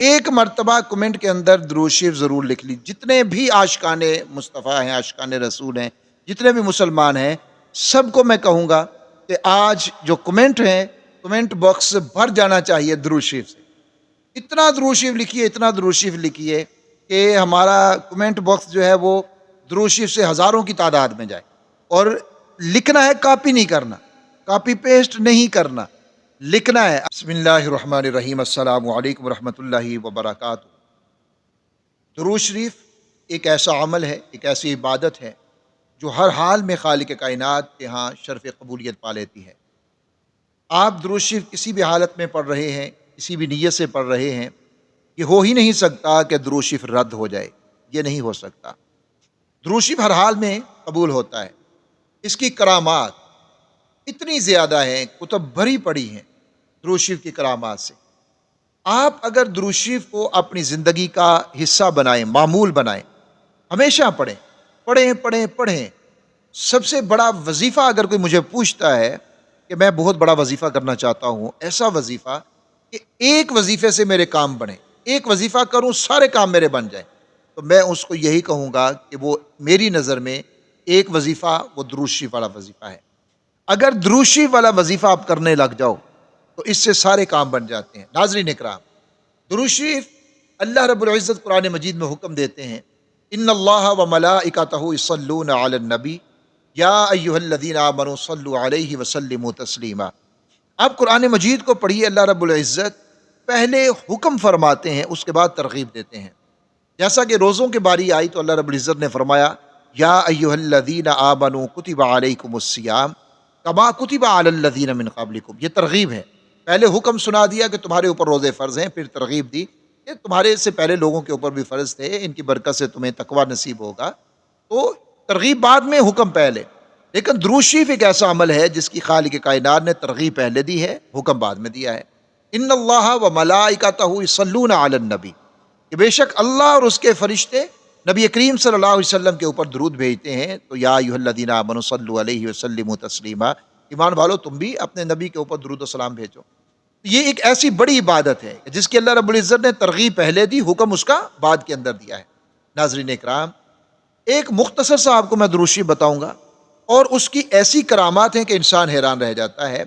ایک مرتبہ کمنٹ کے اندر درود شریف ضرور لکھ لی. جتنے بھی عاشقان مصطفیٰ ہیں، عاشقان رسول ہیں، جتنے بھی مسلمان ہیں، سب کو میں کہوں گا کہ آج جو کمنٹ ہیں، کمنٹ باکس بھر جانا چاہیے درود شریف سے. اتنا درود شریف لکھیے، اتنا درود شریف لکھیے کہ ہمارا کمنٹ باکس جو ہے وہ درود شریف سے ہزاروں کی تعداد میں جائے. اور لکھنا ہے، کاپی نہیں کرنا، کاپی پیسٹ نہیں کرنا، لکھنا ہے. بسم اللہ الرحمن الرحیم. السلام علیکم ورحمۃ اللہ وبرکاتہ. درود شریف ایک ایسا عمل ہے، ایک ایسی عبادت ہے جو ہر حال میں خالق کائنات کے ہاں شرف قبولیت پا لیتی ہے. آپ درود شریف کسی بھی حالت میں پڑھ رہے ہیں، کسی بھی نیت سے پڑھ رہے ہیں، یہ ہو ہی نہیں سکتا کہ درود شریف رد ہو جائے. یہ نہیں ہو سکتا. درود شریف ہر حال میں قبول ہوتا ہے. اس کی کرامات اتنی زیادہ ہیں، کتب بھری پڑی ہیں درود شریف کی کرامات سے. آپ اگر درود شریف کو اپنی زندگی کا حصہ بنائیں، معمول بنائیں، ہمیشہ پڑھیں پڑھیں پڑھیں پڑھیں. سب سے بڑا وظیفہ اگر کوئی مجھے پوچھتا ہے کہ میں بہت بڑا وظیفہ کرنا چاہتا ہوں، ایسا وظیفہ کہ ایک وظیفے سے میرے کام بنے، ایک وظیفہ کروں سارے کام میرے بن جائیں، تو میں اس کو یہی کہوں گا کہ وہ میری نظر میں ایک وظیفہ وہ درود شریف والا وظیفہ ہے. اگر درود شریف والا وظیفہ آپ کرنے لگ جاؤ تو اس سے سارے کام بن جاتے ہیں. ناظرین اکرام، درود شریف اللہ رب العزت قرآن مجید میں حکم دیتے ہیں، ان اللہ و ملائکتہ یصلون علی النبی یا ایھا الذین آمنوا صلوا علیہ وسلموا تسلیما. آپ قرآن مجید کو پڑھیے. اللہ رب العزت پہلے حکم فرماتے ہیں، اس کے بعد ترغیب دیتے ہیں. جیسا کہ روزوں کی باری آئی تو اللہ رب العزت نے فرمایا یا ایھا الذین آمنوا کتب علیکم الصیام کما کتب علی الذین من قبلکم. یہ ترغیب ہے. پہلے حکم سنا دیا کہ تمہارے اوپر روزے فرض ہیں، پھر ترغیب دی کہ تمہارے سے پہلے لوگوں کے اوپر بھی فرض تھے، ان کی برکت سے تمہیں تقویٰ نصیب ہوگا. تو ترغیب بعد میں، حکم پہلے. لیکن درود شریف ایک ایسا عمل ہے جس کی خالق کائنات نے ترغیب پہلے دی ہے، حکم بعد میں دیا ہے. ان اللہ و ملائکتہ یصلون علی النبی، کہ بے شک اللہ اور اس کے فرشتے نبی کریم صلی اللہ علیہ وسلم کے اوپر درود بھیجتے ہیں. تو یا ایھا الذین آمنوا صلوا علیہ وسلموا تسلیما، ایمان والو تم بھی اپنے نبی کے اوپر درود و سلام بھیجو. یہ ایک ایسی بڑی عبادت ہے جس کی اللہ رب العزت نے ترغیب پہلے دی، حکم اس کا بعد کے اندر دیا ہے. ناظرین اکرام، ایک مختصر سا آپ کو میں درود شریف بتاؤں گا، اور اس کی ایسی کرامات ہیں کہ انسان حیران رہ جاتا ہے.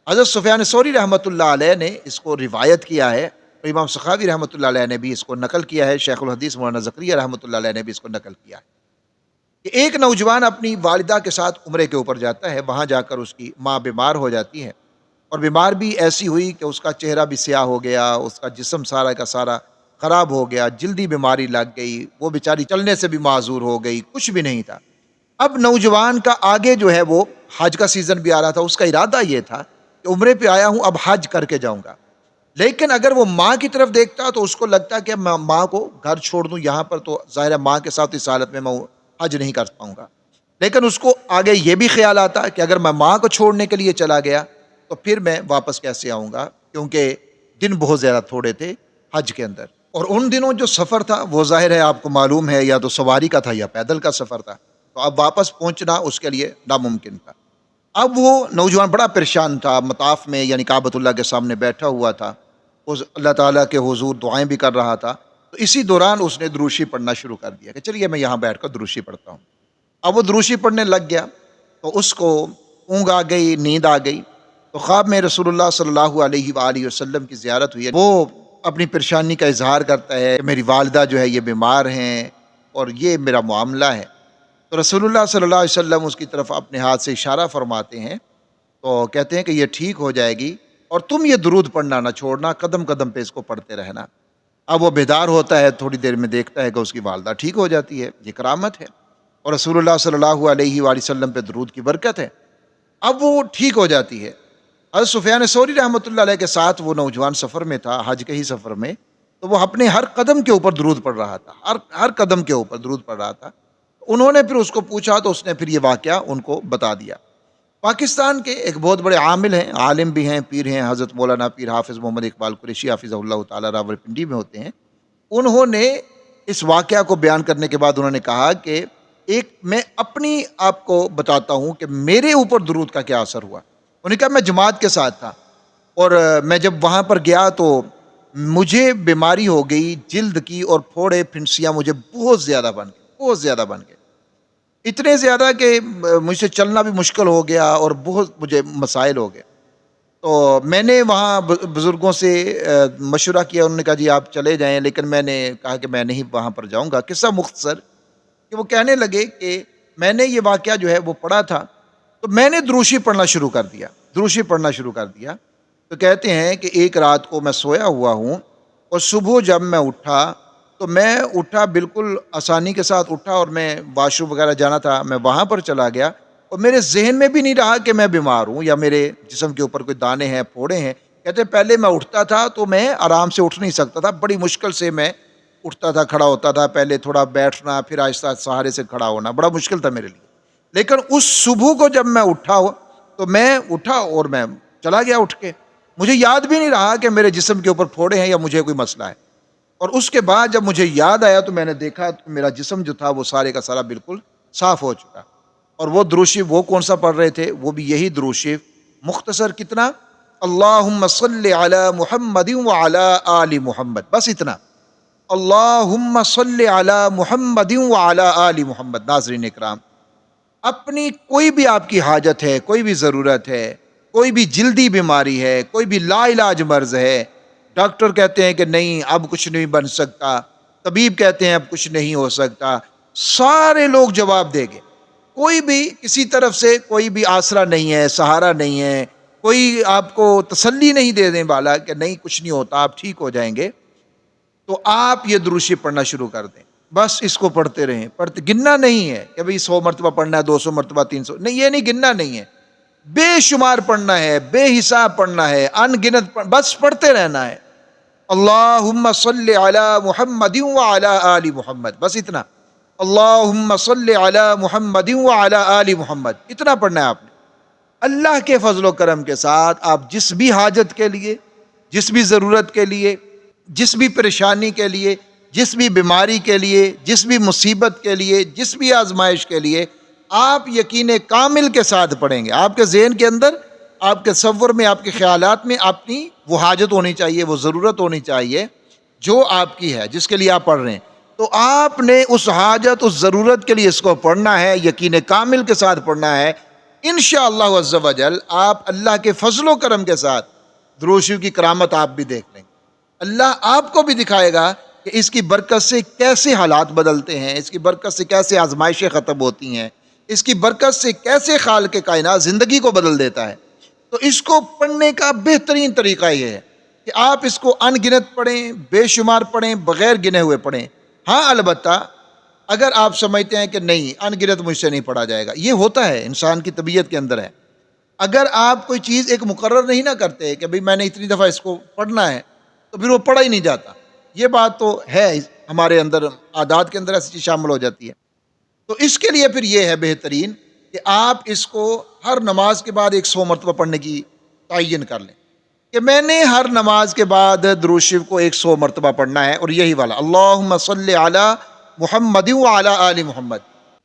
حضرت سفیان ثوری رحمۃ اللہ علیہ نے اس کو روایت کیا ہے، اور امام سخاوی رحمۃ اللہ علیہ نے بھی اس کو نقل کیا ہے. شیخ الحدیث مولانا زکریا رحمۃ اللہ علیہ نے بھی اس کو نقل کیا ہے کہ ایک نوجوان اپنی والدہ کے ساتھ عمرے کے اوپر جاتا ہے. وہاں جا کر اس کی ماں بیمار ہو جاتی ہے، اور بیمار بھی ایسی ہوئی کہ اس کا چہرہ بھی سیاہ ہو گیا، اس کا جسم سارا کا سارا خراب ہو گیا، جلدی بیماری لگ گئی، وہ بیچاری چلنے سے بھی معذور ہو گئی، کچھ بھی نہیں تھا. اب نوجوان کا آگے جو ہے وہ حج کا سیزن بھی آ رہا تھا. اس کا ارادہ یہ تھا کہ عمرے پہ آیا ہوں، اب حج کر کے جاؤں گا. لیکن اگر وہ ماں کی طرف دیکھتا تو اس کو لگتا کہ میں ماں کو گھر چھوڑ دوں یہاں پر، تو ظاہر ہے ماں کے ساتھ اس حالت میں حج نہیں کر پاؤں گا. لیکن اس کو آگے یہ بھی خیال آتا کہ اگر میں ماں کو چھوڑنے کے لیے چلا گیا تو پھر میں واپس کیسے آؤں گا، کیونکہ دن بہت زیادہ تھوڑے تھے حج کے اندر. اور ان دنوں جو سفر تھا وہ ظاہر ہے آپ کو معلوم ہے، یا تو سواری کا تھا یا پیدل کا سفر تھا، تو اب واپس پہنچنا اس کے لیے ناممکن تھا. اب وہ نوجوان بڑا پریشان تھا، مطاف میں یعنی کعبۃ اللہ کے سامنے بیٹھا ہوا تھا، اس اللہ تعالیٰ کے حضور دعائیں بھی کر رہا تھا. تو اسی دوران اس نے درود شریف پڑھنا شروع کر دیا کہ چلیے میں یہاں بیٹھ کر درود شریف پڑھتا ہوں. اب وہ درود شریف پڑھنے لگ گیا تو اس کو اونگ آ گئی، نیند آ گئی. تو خواب میں رسول اللہ صلی اللہ علیہ وآلہ وسلم کی زیارت ہوئی. وہ اپنی پریشانی کا اظہار کرتا ہے کہ میری والدہ جو ہے یہ بیمار ہیں اور یہ میرا معاملہ ہے. تو رسول اللہ صلی اللہ علیہ وسلم اس کی طرف اپنے ہاتھ سے اشارہ فرماتے ہیں، تو کہتے ہیں کہ یہ ٹھیک ہو جائے گی، اور تم یہ درود پڑھنا نہ چھوڑنا، قدم قدم پہ اس کو پڑھتے رہنا. اب وہ بیدار ہوتا ہے، تھوڑی دیر میں دیکھتا ہے کہ اس کی والدہ ٹھیک ہو جاتی ہے. یہ کرامت ہے، اور رسول اللہ صلی اللہ علیہ وآلہ وسلم پہ درود کی برکت ہے. اب وہ ٹھیک ہو جاتی ہے. حضرت سفیان ثوری رحمۃ اللہ علیہ کے ساتھ وہ نوجوان سفر میں تھا، حج کے ہی سفر میں، تو وہ اپنے ہر قدم کے اوپر درود پڑھ رہا تھا، ہر قدم کے اوپر درود پڑھ رہا تھا. انہوں نے پھر اس کو پوچھا تو اس نے پھر یہ واقعہ ان کو بتا دیا. پاکستان کے ایک بہت بڑے عامل ہیں، عالم بھی ہیں، پیر ہیں، حضرت مولانا پیر حافظ محمد اقبال قریشی حافظہ اللہ تعالی راولپنڈی میں ہوتے ہیں. انہوں نے اس واقعہ کو بیان کرنے کے بعد انہوں نے کہا کہ میں اپنی آپ کو بتاتا ہوں کہ میرے اوپر درود کا کیا اثر ہوا. انہوں نے کہا میں جماعت کے ساتھ تھا، اور میں جب وہاں پر گیا تو مجھے بیماری ہو گئی جلد کی، اور پھوڑے پھنسیاں مجھے بہت زیادہ بن گئے، بہت زیادہ بن گئے، اتنے زیادہ کہ مجھ سے چلنا بھی مشکل ہو گیا اور بہت مجھے مسائل ہو گئے۔ تو میں نے وہاں بزرگوں سے مشورہ کیا، انہوں نے کہا جی آپ چلے جائیں، لیکن میں نے کہا کہ میں نہیں وہاں پر جاؤں گا۔ قصہ مختصر کہ وہ کہنے لگے کہ میں نے یہ واقعہ جو ہے وہ پڑھا تھا، تو میں نے دروشی پڑھنا شروع کر دیا، دروشی پڑھنا شروع کر دیا۔ تو کہتے ہیں کہ ایک رات کو میں سویا ہوا ہوں، اور صبح جب میں اٹھا تو میں اٹھا بالکل آسانی کے ساتھ اٹھا، اور میں واش روم وغیرہ جانا تھا، میں وہاں پر چلا گیا، اور میرے ذہن میں بھی نہیں رہا کہ میں بیمار ہوں یا میرے جسم کے اوپر کوئی دانے ہیں، پھوڑے ہیں۔ کہتے ہیں پہلے میں اٹھتا تھا تو میں آرام سے اٹھ نہیں سکتا تھا، بڑی مشکل سے میں اٹھتا تھا، کھڑا ہوتا تھا، پہلے تھوڑا بیٹھنا، پھر آہستہ سہارے سے کھڑا ہونا، بڑا مشکل تھا میرے لیے۔ لیکن اس صبح کو جب میں اٹھا تو میں اٹھا اور میں چلا گیا اٹھ کے، مجھے یاد بھی نہیں رہا کہ میرے جسم کے اوپر پھوڑے ہیں یا مجھے کوئی مسئلہ ہے۔ اور اس کے بعد جب مجھے یاد آیا تو میں نے دیکھا تو میرا جسم جو تھا وہ سارے کا سارا بالکل صاف ہو چکا۔ اور وہ دروشی وہ کون سا پڑھ رہے تھے؟ وہ بھی یہی دروشی، مختصر کتنا، اللہم صلی علی محمد وعلی آل محمد، بس اتنا، اللہم صلی علی محمد وعلی آل محمد۔ ناظرین اکرام، اپنی کوئی بھی آپ کی حاجت ہے، کوئی بھی ضرورت ہے، کوئی بھی جلدی بیماری ہے، کوئی بھی لا علاج مرض ہے، ڈاکٹر کہتے ہیں کہ نہیں اب کچھ نہیں بن سکتا، طبیب کہتے ہیں اب کچھ نہیں ہو سکتا، سارے لوگ جواب دیں گے، کوئی بھی کسی طرف سے کوئی بھی آسرا نہیں ہے، سہارا نہیں ہے، کوئی آپ کو تسلی نہیں دے دیں والا کہ نہیں کچھ نہیں ہوتا، آپ ٹھیک ہو جائیں گے۔ تو آپ یہ دروشی پڑھنا شروع کر دیں، بس اس کو پڑھتے رہیں، پڑھتے، گننا نہیں ہے کہ بھئی 100 مرتبہ پڑھنا ہے، 200 مرتبہ، 300، نہیں، یہ نہیں گننا نہیں ہے، بے شمار پڑھنا ہے، بے حساب پڑھنا ہے، ان گنت بس پڑھتے رہنا ہے۔ اللہم صلی علی محمد وعلی آل محمد، بس اتنا، اللہم صلی علی محمد وعلی آل محمد، اتنا پڑھنا ہے آپ نے۔ اللہ کے فضل و کرم کے ساتھ آپ جس بھی حاجت کے لیے، جس بھی ضرورت کے لیے، جس بھی پریشانی کے لیے، جس بھی بیماری کے لیے، جس بھی مصیبت کے لیے، جس بھی آزمائش کے لیے، آپ یقین کامل کے ساتھ پڑھیں گے۔ آپ کے ذہن کے اندر، آپ کے تصور میں، آپ کے خیالات میں اپنی وہ حاجت ہونی چاہیے، وہ ضرورت ہونی چاہیے جو آپ کی ہے، جس کے لیے آپ پڑھ رہے ہیں۔ تو آپ نے اس حاجت، اس ضرورت کے لیے اس کو پڑھنا ہے، یقین کامل کے ساتھ پڑھنا ہے۔ انشاءاللہ عز و جل آپ اللہ کے فضل و کرم کے ساتھ درود شریف کی کرامت آپ بھی دیکھ لیں گے۔ اللہ آپ کو بھی دکھائے گا کہ اس کی برکت سے کیسے حالات بدلتے ہیں، اس کی برکت سے کیسے آزمائشیں ختم ہوتی ہیں، اس کی برکت سے کیسے خالق کائنات زندگی کو بدل دیتا ہے۔ تو اس کو پڑھنے کا بہترین طریقہ یہ ہے کہ آپ اس کو ان گنت پڑھیں، بے شمار پڑھیں، بغیر گنے ہوئے پڑھیں۔ ہاں البتہ اگر آپ سمجھتے ہیں کہ نہیں ان گنت مجھ سے نہیں پڑھا جائے گا، یہ ہوتا ہے، انسان کی طبیعت کے اندر ہے۔ اگر آپ کوئی چیز ایک مقرر نہیں نہ کرتے کہ بھئی میں نے اتنی دفعہ اس کو پڑھنا ہے، تو پھر وہ پڑھا ہی نہیں جاتا۔ یہ بات تو ہے، ہمارے اندر عادات کے اندر ایسی چیز شامل ہو جاتی ہے۔ تو اس کے لیے پھر یہ ہے بہترین کہ آپ اس کو ہر نماز کے بعد 100 مرتبہ پڑھنے کی تعین کر لیں کہ میں نے ہر نماز کے بعد درود شریف کو 100 مرتبہ پڑھنا ہے، اور یہی والا اللہم صلی علی محمد وعلی آل محمد،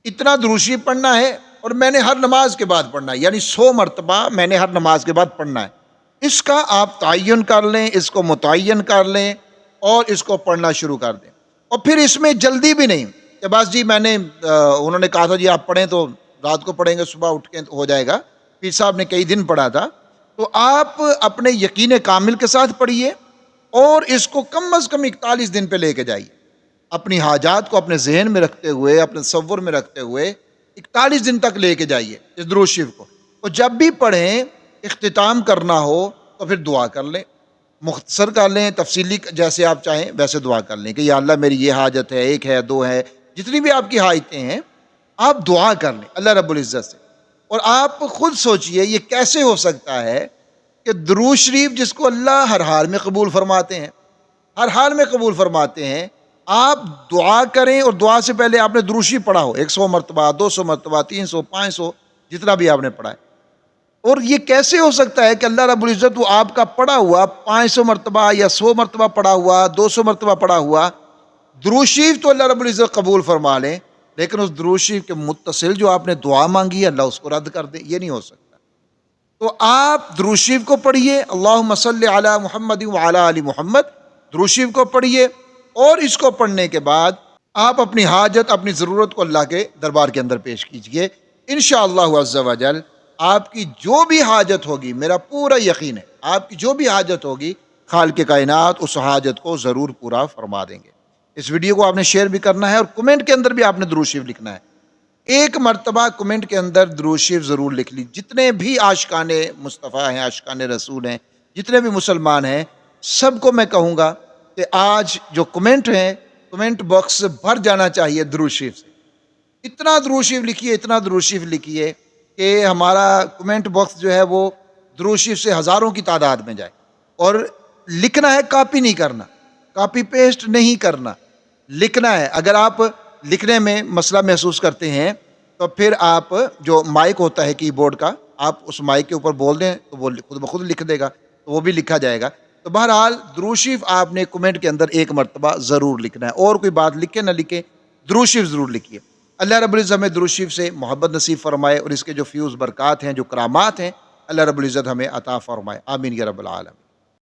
اتنا درود شریف پڑھنا ہے، اور میں نے ہر نماز کے بعد پڑھنا ہے، یعنی 100 مرتبہ میں نے ہر نماز کے بعد پڑھنا ہے۔ اس کا آپ تعین کر لیں، اس کو متعین کر لیں، اور اس کو پڑھنا شروع کر دیں۔ اور پھر اس میں جلدی بھی نہیں کہ بس جی میں نے انہوں نے کہا تھا جی آپ پڑھیں تو رات کو پڑھیں گے، صبح اٹھ کے ہو جائے گا، پیر صاحب نے کئی دن پڑھا تھا۔ تو آپ اپنے یقین کامل کے ساتھ پڑھیے، اور اس کو کم از کم 41 دن پہ لے کے جائیے، اپنی حاجات کو اپنے ذہن میں رکھتے ہوئے، اپنے تصور میں رکھتے ہوئے 41 دن تک لے کے جائیے اس درود شریف کو۔ اور جب بھی پڑھیں، اختتام کرنا ہو تو پھر دعا کر لیں، مختصر کر لیں، تفصیلی جیسے آپ چاہیں ویسے دعا کر لیں کہ یا اللہ میری یہ حاجت ہے، 1 ہے، 2 ہے، جتنی بھی آپ کی حاجتیں ہیں آپ دعا کر لیں اللہ رب العزت سے۔ اور آپ خود سوچئے یہ کیسے ہو سکتا ہے کہ درود شریف جس کو اللہ ہر حال میں قبول فرماتے ہیں، ہر حال میں قبول فرماتے ہیں، آپ دعا کریں اور دعا سے پہلے آپ نے درود شریف پڑھا ہو 100 مرتبہ، 200 مرتبہ، 300، 500، جتنا بھی آپ نے پڑھا ہے۔ اور یہ کیسے ہو سکتا ہے کہ اللہ رب العزت وہ آپ کا پڑھا ہوا 500 مرتبہ یا 100 مرتبہ پڑھا ہوا، 200 مرتبہ پڑھا ہوا درود شریف تو اللہ رب العزت قبول فرما لیں، لیکن اس درود شریف کے متصل جو آپ نے دعا مانگی ہے اللہ اس کو رد کر دے؟ یہ نہیں ہو سکتا۔ تو آپ درود شریف کو پڑھیے، اللہم صلی علی محمد وعلی آل محمد، درود شریف کو پڑھیے اور اس کو پڑھنے کے بعد آپ اپنی حاجت اپنی ضرورت کو اللہ کے دربار کے اندر پیش کیجئے. انشاءاللہ عز و جل آپ کی جو بھی حاجت ہوگی، میرا پورا یقین ہے آپ کی جو بھی حاجت ہوگی خالق کائنات اس حاجت کو ضرور پورا فرما دیں گے. اس ویڈیو کو آپ نے شیئر بھی کرنا ہے اور کمنٹ کے اندر بھی آپ نے درود شریف لکھنا ہے. ایک مرتبہ کمنٹ کے اندر درود شریف ضرور لکھ لی. جتنے بھی عاشقان مصطفیٰ ہیں، عاشقان رسول ہیں، جتنے بھی مسلمان ہیں، سب کو میں کہوں گا کہ آج جو کمنٹ ہیں، کمنٹ باکس بھر جانا چاہیے درود شریف سے. اتنا درود شریف لکھیے، اتنا درود شریف لکھیے کہ ہمارا کمنٹ باکس جو ہے وہ درود شریف سے ہزاروں کی تعداد میں جائے. اور لکھنا ہے، کاپی نہیں کرنا، کاپی پیسٹ نہیں کرنا، لکھنا ہے. اگر آپ لکھنے میں مسئلہ محسوس کرتے ہیں تو پھر آپ جو مائک ہوتا ہے کی بورڈ کا، آپ اس مائک کے اوپر بول دیں تو وہ خود بخود لکھ دے گا، تو وہ بھی لکھا جائے گا. تو بہرحال درود شریف آپ نے کمنٹ کے اندر ایک مرتبہ ضرور لکھنا ہے. اور کوئی بات لکھے نہ لکھے، درود شریف ضرور لکھیے. اللہ رب العزت ہمیں درود شریف سے محبت نصیب فرمائے اور اس کے جو فیوز برکات ہیں، جو کرامات ہیں، اللہ رب العزت ہمیں عطا فرمائے. آمین یا رب العالمین.